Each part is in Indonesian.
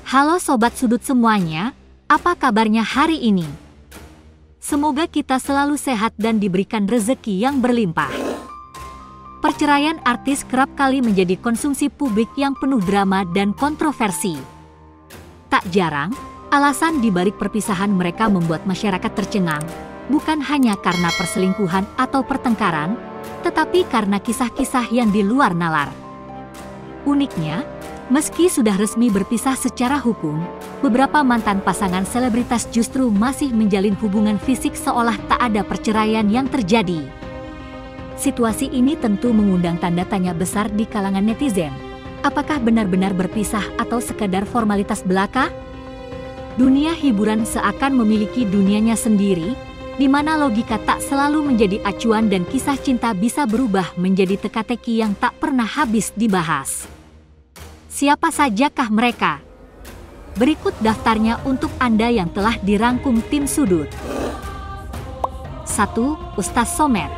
Halo Sobat Sudut semuanya, apa kabarnya hari ini? Semoga kita selalu sehat dan diberikan rezeki yang berlimpah. Perceraian artis kerap kali menjadi konsumsi publik yang penuh drama dan kontroversi. Tak jarang, alasan di balik perpisahan mereka membuat masyarakat tercengang, bukan hanya karena perselingkuhan atau pertengkaran, tetapi karena kisah-kisah yang di luar nalar. Uniknya, meski sudah resmi berpisah secara hukum, beberapa mantan pasangan selebritas justru masih menjalin hubungan fisik seolah tak ada perceraian yang terjadi. Situasi ini tentu mengundang tanda tanya besar di kalangan netizen. Apakah benar-benar berpisah atau sekadar formalitas belaka? Dunia hiburan seakan memiliki dunianya sendiri, di mana logika tak selalu menjadi acuan dan kisah cinta bisa berubah menjadi teka-teki yang tak pernah habis dibahas. Siapa sajakah mereka? Berikut daftarnya untuk Anda yang telah dirangkum tim Sudut. 1. Ustaz Somad.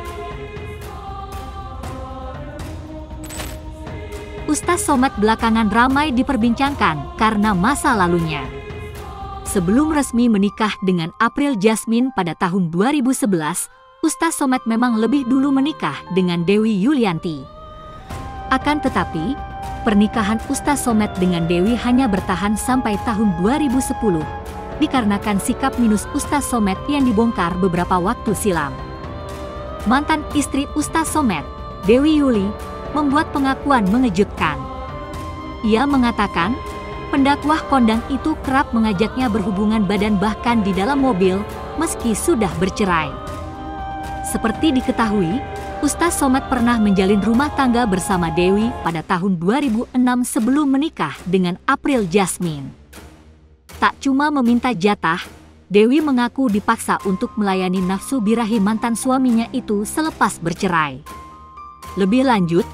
Ustaz Somad belakangan ramai diperbincangkan karena masa lalunya. Sebelum resmi menikah dengan April Jasmine pada tahun 2011, Ustaz Somad memang lebih dulu menikah dengan Dewi Yulianti. Akan tetapi, pernikahan Ustaz Somad dengan Dewi hanya bertahan sampai tahun 2010, dikarenakan sikap minus Ustaz Somad yang dibongkar beberapa waktu silam. Mantan istri Ustaz Somad, Dewi Yuli, membuat pengakuan mengejutkan. Ia mengatakan, pendakwah kondang itu kerap mengajaknya berhubungan badan bahkan di dalam mobil, meski sudah bercerai. Seperti diketahui, Ustaz Somad pernah menjalin rumah tangga bersama Dewi pada tahun 2006 sebelum menikah dengan April Jasmine. Tak cuma meminta jatah, Dewi mengaku dipaksa untuk melayani nafsu birahi mantan suaminya itu selepas bercerai. Lebih lanjut,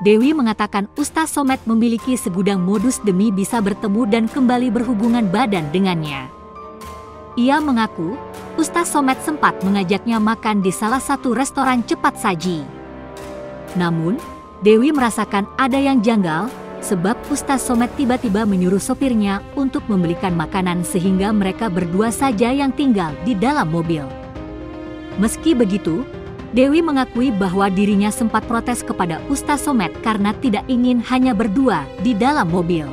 Dewi mengatakan Ustaz Somad memiliki segudang modus demi bisa bertemu dan kembali berhubungan badan dengannya. Ia mengaku, Ustaz Somad sempat mengajaknya makan di salah satu restoran cepat saji. Namun, Dewi merasakan ada yang janggal, sebab Ustaz Somad tiba-tiba menyuruh sopirnya untuk membelikan makanan sehingga mereka berdua saja yang tinggal di dalam mobil. Meski begitu, Dewi mengakui bahwa dirinya sempat protes kepada Ustaz Somad karena tidak ingin hanya berdua di dalam mobil.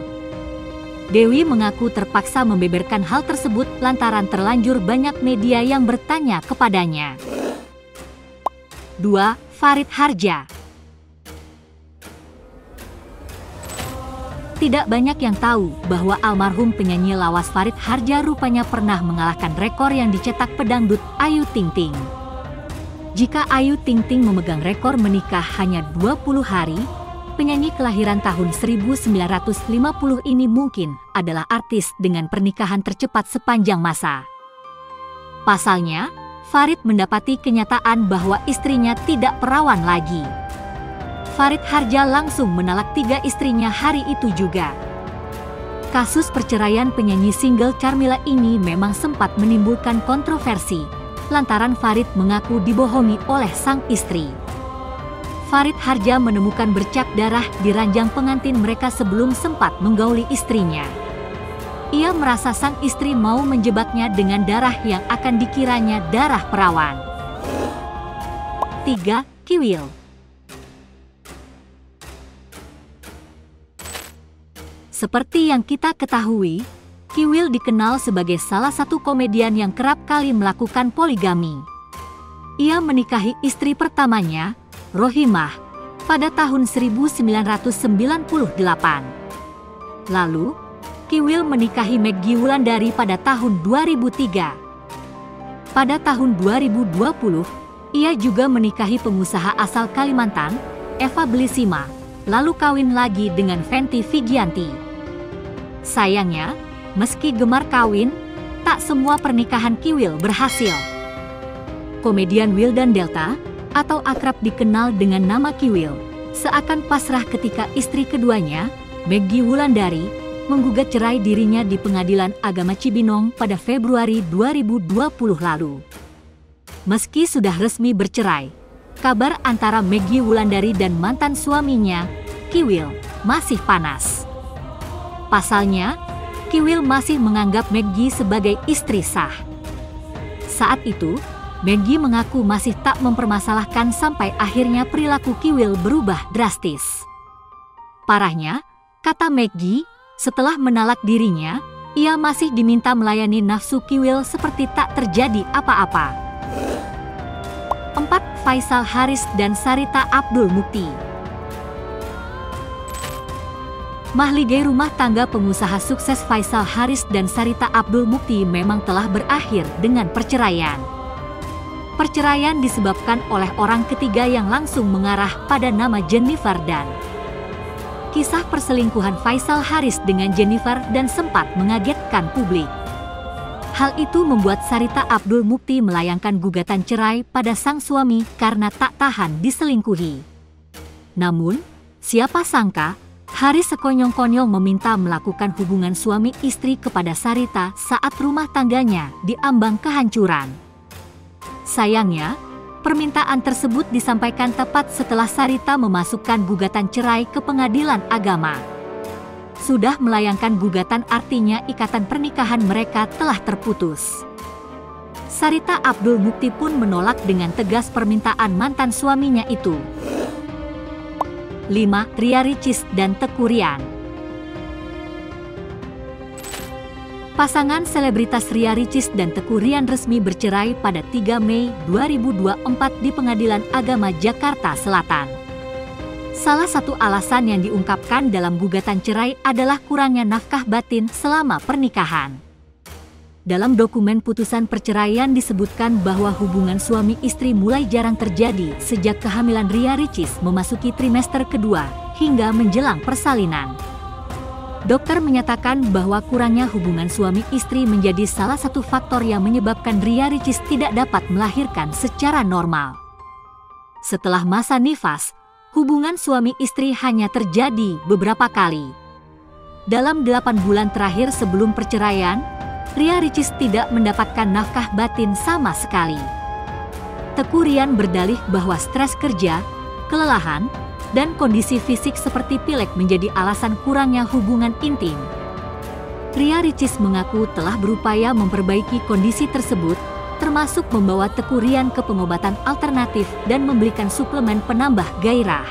Dewi mengaku terpaksa membeberkan hal tersebut lantaran terlanjur banyak media yang bertanya kepadanya. 2. Farid Harja. Tidak banyak yang tahu bahwa almarhum penyanyi lawas Farid Harja rupanya pernah mengalahkan rekor yang dicetak pedangdut Ayu Ting Ting. Jika Ayu Ting Ting memegang rekor menikah hanya 20 hari, penyanyi kelahiran tahun 1950 ini mungkin adalah artis dengan pernikahan tercepat sepanjang masa. Pasalnya, Farid mendapati kenyataan bahwa istrinya tidak perawan lagi. Farid Harja langsung menalak 3 istrinya hari itu juga. Kasus perceraian penyanyi single Carmila ini memang sempat menimbulkan kontroversi, lantaran Farid mengaku dibohongi oleh sang istri. Farid Harja menemukan bercak darah di ranjang pengantin mereka sebelum sempat menggauli istrinya. Ia merasa sang istri mau menjebaknya dengan darah yang akan dikiranya darah perawan. 3. Kiwil. Seperti yang kita ketahui, Kiwil dikenal sebagai salah satu komedian yang kerap kali melakukan poligami. Ia menikahi istri pertamanya, Rohimah, pada tahun 1998. Lalu, Kiwil menikahi Meggy Wulandari pada tahun 2003. Pada tahun 2020, ia juga menikahi pengusaha asal Kalimantan, Eva Belisima, lalu kawin lagi dengan Fenty Vigianti. Sayangnya, meski gemar kawin, tak semua pernikahan Kiwil berhasil. Komedian Wildan Delta, atau akrab dikenal dengan nama Kiwil, seakan pasrah ketika istri keduanya, Meggy Wulandari, menggugat cerai dirinya di Pengadilan Agama Cibinong pada Februari 2020 lalu. Meski sudah resmi bercerai, kabar antara Meggy Wulandari dan mantan suaminya, Kiwil, masih panas. Pasalnya, Kiwil masih menganggap Maggie sebagai istri sah. Saat itu, Maggie mengaku masih tak mempermasalahkan sampai akhirnya perilaku Kiwil berubah drastis. Parahnya, kata Maggie, setelah menalak dirinya, ia masih diminta melayani nafsu Kiwil seperti tak terjadi apa-apa. 4. Faisal Haris dan Sarita Abdul Mukti. Mahligai rumah tangga pengusaha sukses Faisal Haris dan Sarita Abdul Mukti memang telah berakhir dengan perceraian. Perceraian disebabkan oleh orang ketiga yang langsung mengarah pada nama Jennifer dan kisah perselingkuhan Faisal Haris dengan Jennifer dan sempat mengagetkan publik. Hal itu membuat Sarita Abdul Mukti melayangkan gugatan cerai pada sang suami karena tak tahan diselingkuhi. Namun, siapa sangka, Haris sekonyong-konyong meminta melakukan hubungan suami istri kepada Sarita saat rumah tangganya diambang kehancuran. Sayangnya, permintaan tersebut disampaikan tepat setelah Sarita memasukkan gugatan cerai ke Pengadilan Agama. Sudah melayangkan gugatan artinya ikatan pernikahan mereka telah terputus. Sarita Abdul Mukti pun menolak dengan tegas permintaan mantan suaminya itu. 5. Ria Ricis dan Teuku Ryan. Pasangan selebritas Ria Ricis dan Teuku Ryan resmi bercerai pada 3 Mei 2024 di Pengadilan Agama Jakarta Selatan. Salah satu alasan yang diungkapkan dalam gugatan cerai adalah kurangnya nafkah batin selama pernikahan. Dalam dokumen putusan perceraian disebutkan bahwa hubungan suami istri mulai jarang terjadi sejak kehamilan Ria Ricis memasuki trimester kedua hingga menjelang persalinan. Dokter menyatakan bahwa kurangnya hubungan suami istri menjadi salah satu faktor yang menyebabkan Ria Ricis tidak dapat melahirkan secara normal. Setelah masa nifas, hubungan suami istri hanya terjadi beberapa kali. Dalam 8 bulan terakhir sebelum perceraian, Ria Ricis tidak mendapatkan nafkah batin sama sekali. Teuku Ryan berdalih bahwa stres kerja, kelelahan, dan kondisi fisik seperti pilek menjadi alasan kurangnya hubungan intim. Ria Ricis mengaku telah berupaya memperbaiki kondisi tersebut, termasuk membawa Teuku Ryan ke pengobatan alternatif dan memberikan suplemen penambah gairah.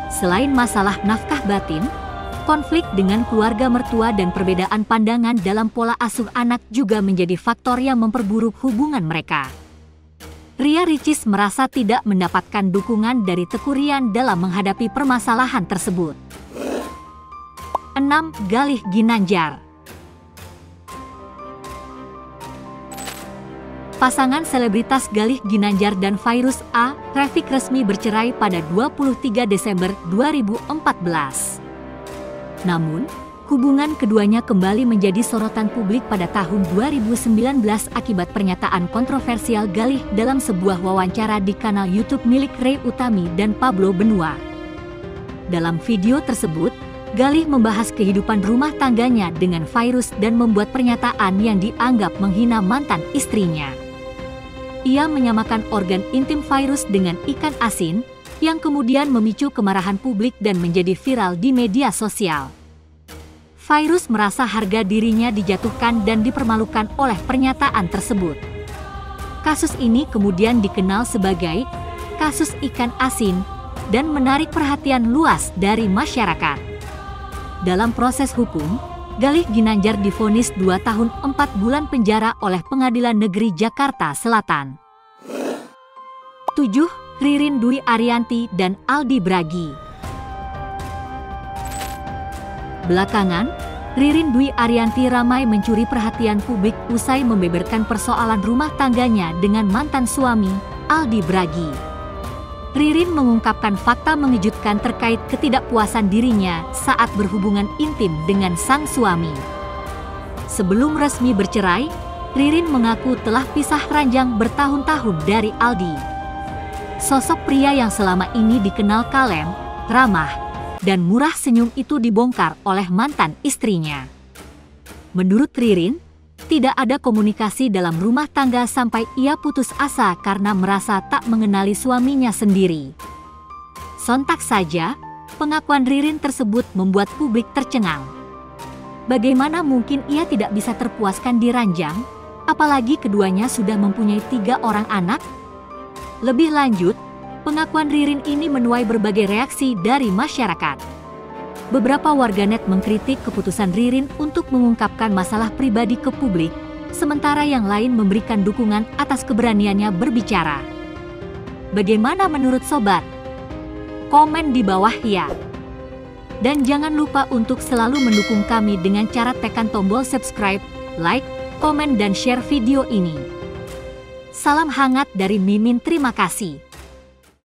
Selain masalah nafkah batin, konflik dengan keluarga mertua dan perbedaan pandangan dalam pola asuh anak juga menjadi faktor yang memperburuk hubungan mereka. Ria Ricis merasa tidak mendapatkan dukungan dari Teuku Ryan dalam menghadapi permasalahan tersebut. 6. Galih Ginanjar. Pasangan selebritas Galih Ginanjar dan Fairuz A. Rafiq resmi bercerai pada 23 Desember 2014. Namun, hubungan keduanya kembali menjadi sorotan publik pada tahun 2019 akibat pernyataan kontroversial Galih dalam sebuah wawancara di kanal YouTube milik Ray Utami dan Pablo Benua. Dalam video tersebut, Galih membahas kehidupan rumah tangganya dengan Fairuz dan membuat pernyataan yang dianggap menghina mantan istrinya. Ia menyamakan organ intim Fairuz dengan ikan asin, yang kemudian memicu kemarahan publik dan menjadi viral di media sosial. Fairuz merasa harga dirinya dijatuhkan dan dipermalukan oleh pernyataan tersebut. Kasus ini kemudian dikenal sebagai kasus ikan asin dan menarik perhatian luas dari masyarakat. Dalam proses hukum, Galih Ginanjar divonis 2 tahun 4 bulan penjara oleh Pengadilan Negeri Jakarta Selatan. 7. Ririn Dwi Ariyanti dan Aldi Bragi. Belakangan, Ririn Dwi Ariyanti ramai mencuri perhatian publik usai membeberkan persoalan rumah tangganya dengan mantan suami, Aldi Bragi. Ririn mengungkapkan fakta mengejutkan terkait ketidakpuasan dirinya saat berhubungan intim dengan sang suami. Sebelum resmi bercerai, Ririn mengaku telah pisah ranjang bertahun-tahun dari Aldi. Sosok pria yang selama ini dikenal kalem, ramah, dan murah senyum itu dibongkar oleh mantan istrinya. Menurut Ririn, tidak ada komunikasi dalam rumah tangga sampai ia putus asa karena merasa tak mengenali suaminya sendiri. Sontak saja, pengakuan Ririn tersebut membuat publik tercengang. Bagaimana mungkin ia tidak bisa terpuaskan di ranjang? Apalagi keduanya sudah mempunyai 3 orang anak? Lebih lanjut, pengakuan Ririn ini menuai berbagai reaksi dari masyarakat. Beberapa warganet mengkritik keputusan Ririn untuk mengungkapkan masalah pribadi ke publik, sementara yang lain memberikan dukungan atas keberaniannya berbicara. Bagaimana menurut sobat? Komen di bawah ya. Dan jangan lupa untuk selalu mendukung kami dengan cara tekan tombol subscribe, like, komen dan share video ini. Salam hangat dari Mimin, terima kasih.